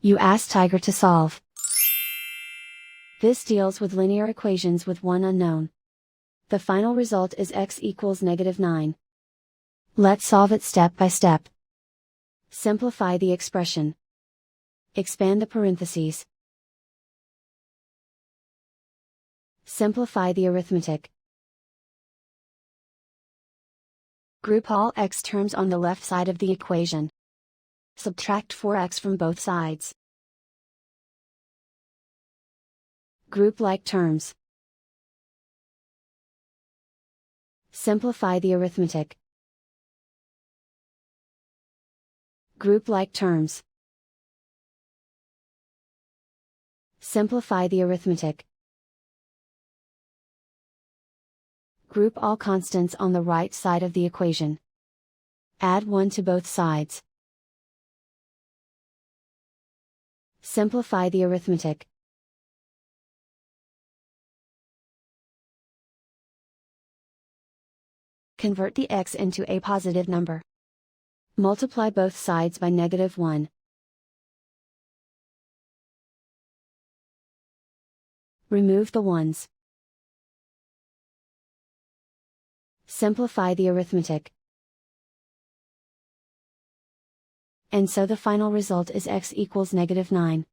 You ask Tiger to solve. This deals with linear equations with one unknown. The final result is x equals -9. Let's solve it step by step. Simplify the expression. Expand the parentheses. Simplify the arithmetic. Group all x terms on the left side of the equation. Subtract 4x from both sides. Group like terms. Simplify the arithmetic. Group like terms. Simplify the arithmetic. Group all constants on the right side of the equation. Add 1 to both sides. Simplify the arithmetic. Convert the x into a positive number. Multiply both sides by -1. Remove the ones. Simplify the arithmetic. And so the final result is x equals -9.